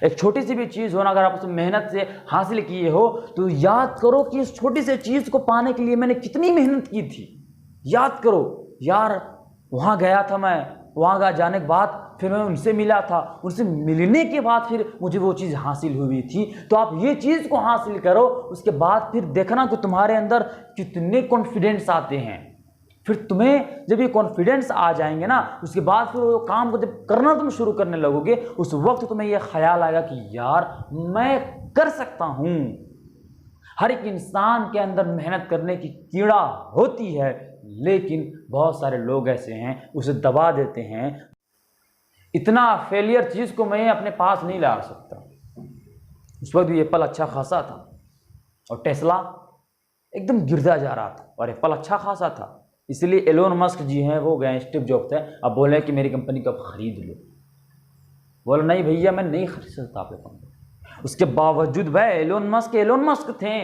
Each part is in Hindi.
एक छोटी सी भी चीज़ हो ना, अगर आप उसे मेहनत से हासिल किए हो तो याद करो कि इस छोटी सी चीज़ को पाने के लिए मैंने कितनी मेहनत की थी। याद करो यार, वहाँ गया था मैं, वहाँ जाने के बाद फिर मैं उनसे मिला था, उनसे मिलने के बाद फिर मुझे वो चीज़ हासिल हुई थी। तो आप ये चीज़ को हासिल करो, उसके बाद फिर देखना कि तुम्हारे अंदर कितने कॉन्फिडेंस आते हैं। फिर तुम्हें जब ये कॉन्फिडेंस आ जाएंगे ना, उसके बाद फिर वो काम को जब करना तुम शुरू करने लगोगे, उस वक्त तुम्हें ये ख्याल आएगा कि यार मैं कर सकता हूँ। हर एक इंसान के अंदर मेहनत करने की कीड़ा होती है, लेकिन बहुत सारे लोग ऐसे हैं उसे दबा देते हैं। इतना फेलियर चीज़ को मैं अपने पास नहीं ला सकता। उस वक्त भी एप्पल अच्छा खासा था और टेस्ला एकदम गिरता जा रहा था, और एप्पल अच्छा खासा था। इसलिए एलोन मस्क जी हैं, वो गए स्टीव जॉब्स थे, अब बोले कि मेरी कंपनी को आप खरीद लो। बोला नहीं भैया मैं नहीं खरीद सकता आपकी कंपनी। उसके बावजूद भाई एलोन मस्क थे,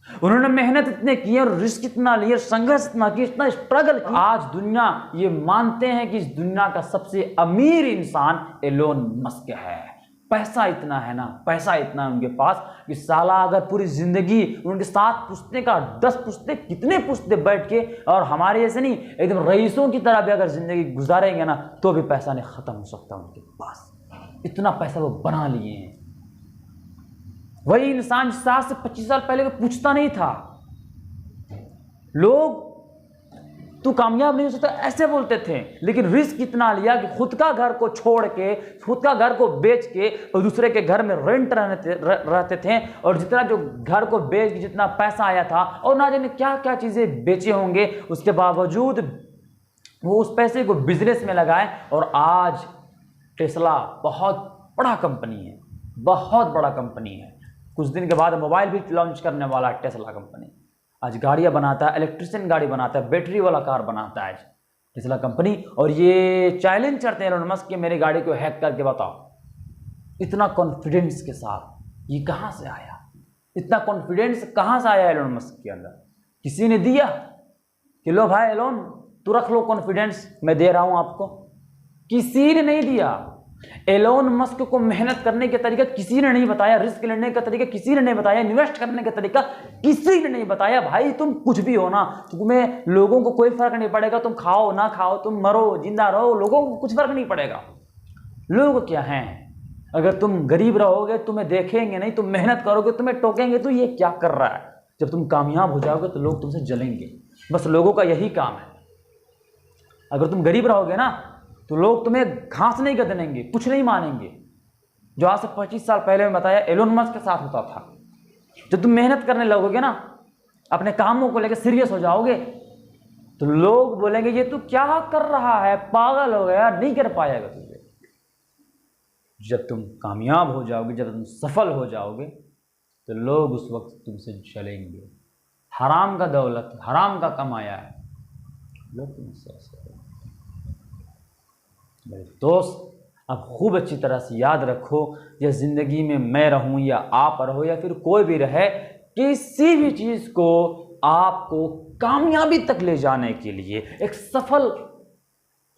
उन्होंने मेहनत इतने की और रिस्क इतना लिया, संघर्ष इतना किया, इतना स्ट्रगल किया। आज दुनिया ये मानते हैं कि इस दुनिया का सबसे अमीर इंसान एलोन मस्क है। पैसा इतना है ना, पैसा इतना है उनके पास कि साला अगर पूरी जिंदगी उनके साथ पुश्ते का 10 पुश्ते कितने पुश्ते बैठ के, और हमारे जैसे नहीं एकदम रईसों की तरह भी अगर जिंदगी गुजारेंगे ना, तो भी पैसा नहीं खत्म हो सकता उनके पास। इतना पैसा वो बना लिए हैं। वही इंसान 7 से 25 साल पहले को पूछता नहीं था। लोग तू कामयाब नहीं हो सकता ऐसे बोलते थे, लेकिन रिस्क इतना लिया कि खुद का घर को छोड़ के, खुद का घर को बेच के और दूसरे के घर में रेंट रहते थे, और जितना जो घर को बेच के जितना पैसा आया था और ना जाने क्या क्या चीज़ें बेचे होंगे, उसके बावजूद वो उस पैसे को बिजनेस में लगाए। और आज टेस्ला बहुत बड़ा कंपनी है, बहुत बड़ा कंपनी है। कुछ दिन के बाद मोबाइल भी लॉन्च करने वाला है टेस्ला कंपनी। आज गाड़ियाँ बनाता है, इलेक्ट्रिशियन गाड़ी बनाता है, बैटरी वाला कार बनाता है टेस्ला कंपनी। और ये चैलेंज करते हैं एलोन मस्क कि मेरी गाड़ी को हैक करके बताओ। इतना कॉन्फिडेंस के साथ ये कहाँ से आया? इतना कॉन्फिडेंस कहाँ से आया एलोन मस्क के अंदर? किसी ने दिया कि लो भाई एलोन तू रख लो कॉन्फिडेंस, मैं दे रहा हूँ आपको? किसी ने नहीं दिया। एलोन मस्क को मेहनत करने का तरीका किसी ने नहीं बताया, रिस्क लेने का तरीका किसी ने नहीं बताया, इन्वेस्ट करने का तरीका किसी ने नहीं बताया। भाई तुम कुछ भी हो ना, तुम्हें लोगों को कोई फर्क नहीं पड़ेगा, तुम खाओ ना खाओ, तुम मरो जिंदा रहो, लोगों को कुछ फर्क नहीं पड़ेगा। लोग क्या हैं, अगर तुम गरीब रहोगे तुम्हें देखेंगे नहीं, तुम मेहनत करोगे तुम्हें टोकेंगे तो ये क्या कर रहा है। जब तुम कामयाब हो जाओगे तो लोग तुमसे जलेंगे, बस लोगों का यही काम है। अगर तुम गरीब रहोगे ना तो लोग तुम्हें घास नहीं गदनेंगे, कुछ नहीं मानेंगे। जो आज से 25 साल पहले मैं बताया एलोन मस्क के साथ होता था। जब तुम मेहनत करने लगोगे ना, अपने कामों को लेकर सीरियस हो जाओगे, तो लोग बोलेंगे ये तू क्या कर रहा है, पागल हो गया, नहीं कर पाएगा तुझे। जब तुम कामयाब हो जाओगे, जब तुम सफल हो जाओगे, तो लोग उस वक्त तुमसे जलेंगे। हराम का दौलत, हराम का कमाया है, लोग तुमसे। मेरे दोस्त अब खूब अच्छी तरह से याद रखो, यह ज़िंदगी में मैं रहूं या आप रहो या फिर कोई भी रहे, किसी भी चीज़ को आपको कामयाबी तक ले जाने के लिए, एक सफल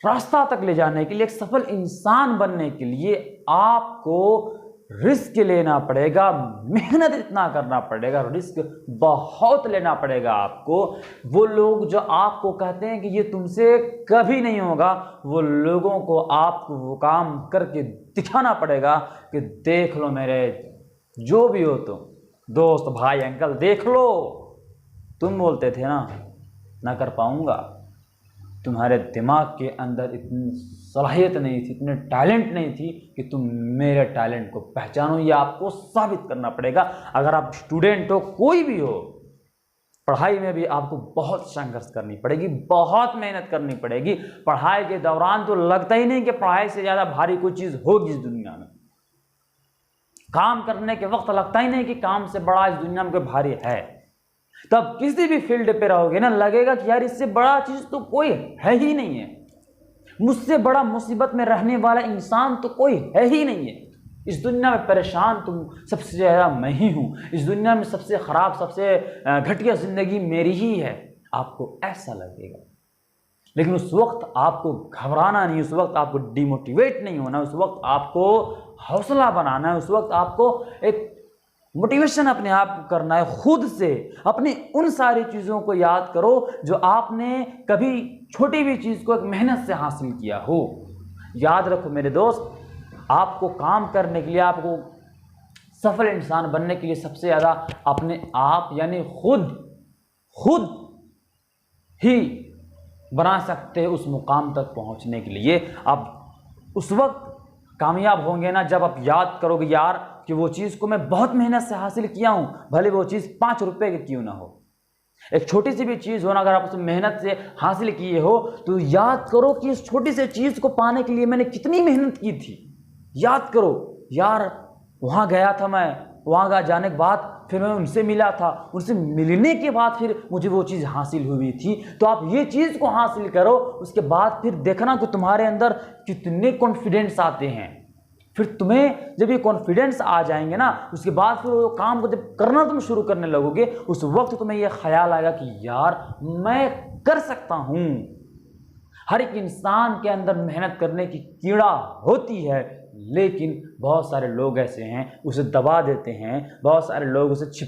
रास्ता तक ले जाने के लिए, एक सफल इंसान बनने के लिए आपको रिस्क लेना पड़ेगा, मेहनत इतना करना पड़ेगा, रिस्क बहुत लेना पड़ेगा आपको। वो लोग जो आपको कहते हैं कि ये तुमसे कभी नहीं होगा, वो लोगों को आपको वो काम करके दिखाना पड़ेगा कि देख लो मेरे जो भी हो तुम दोस्त भाई अंकल देख लो, तुम बोलते थे ना कर पाऊंगा, तुम्हारे दिमाग के अंदर इतनी सलाहियत नहीं थी, इतने टैलेंट नहीं थी कि तुम मेरे टैलेंट को पहचानो। ये आपको साबित करना पड़ेगा। अगर आप स्टूडेंट हो, कोई भी हो, पढ़ाई में भी आपको बहुत संघर्ष करनी पड़ेगी, बहुत मेहनत करनी पड़ेगी। पढ़ाई के दौरान तो लगता ही नहीं कि पढ़ाई से ज़्यादा भारी कोई चीज़ होगी इस दुनिया में। काम करने के वक्त लगता ही नहीं कि काम से बड़ा इस दुनिया में कोई भारी है। तब किसी भी फील्ड पे रहोगे ना, लगेगा कि यार इससे बड़ा चीज़ तो कोई है ही नहीं है, मुझसे बड़ा मुसीबत में रहने वाला इंसान तो कोई है ही नहीं है। इस दुनिया में परेशान तुम सबसे ज़्यादा मैं ही हूँ, इस दुनिया में सबसे ख़राब सबसे घटिया ज़िंदगी मेरी ही है, आपको ऐसा लगेगा। लेकिन उस वक्त आपको घबराना नहीं, उस वक्त आपको डिमोटिवेट नहीं होना, उस वक्त आपको हौसला बनाना है, उस वक्त आपको एक मोटिवेशन अपने आप को करना है। खुद से अपनी उन सारी चीज़ों को याद करो जो आपने कभी छोटी भी चीज़ को एक मेहनत से हासिल किया हो। याद रखो मेरे दोस्त, आपको काम करने के लिए, आपको सफल इंसान बनने के लिए सबसे ज़्यादा अपने आप यानी खुद ही बना सकते हैं उस मुकाम तक पहुंचने के लिए। आप उस वक्त कामयाब होंगे ना जब आप याद करोगे यार कि वो चीज़ को मैं बहुत मेहनत से हासिल किया हूं, भले वो चीज़ 5 रुपए की क्यों ना हो। एक छोटी सी भी चीज़ हो ना, अगर आप उसमें मेहनत से हासिल किए हो तो याद करो कि इस छोटी सी चीज़ को पाने के लिए मैंने कितनी मेहनत की थी। याद करो यार, वहाँ गया था मैं, वहाँ जाने के बाद फिर मैं उनसे मिला था, उनसे मिलने के बाद फिर मुझे वो चीज़ हासिल हुई थी। तो आप ये चीज़ को हासिल करो, उसके बाद फिर देखना कि तुम्हारे अंदर कितने कॉन्फिडेंस आते हैं। फिर तुम्हें जब ये कॉन्फिडेंस आ जाएंगे ना, उसके बाद फिर वो काम को जब करना तुम शुरू करने लगोगे, उस वक्त तुम्हें ये ख्याल आएगा कि यार मैं कर सकता हूँ। हर एक इंसान के अंदर मेहनत करने की कीड़ा होती है, लेकिन बहुत सारे लोग ऐसे हैं उसे दबा देते हैं, बहुत सारे लोग उसे छिप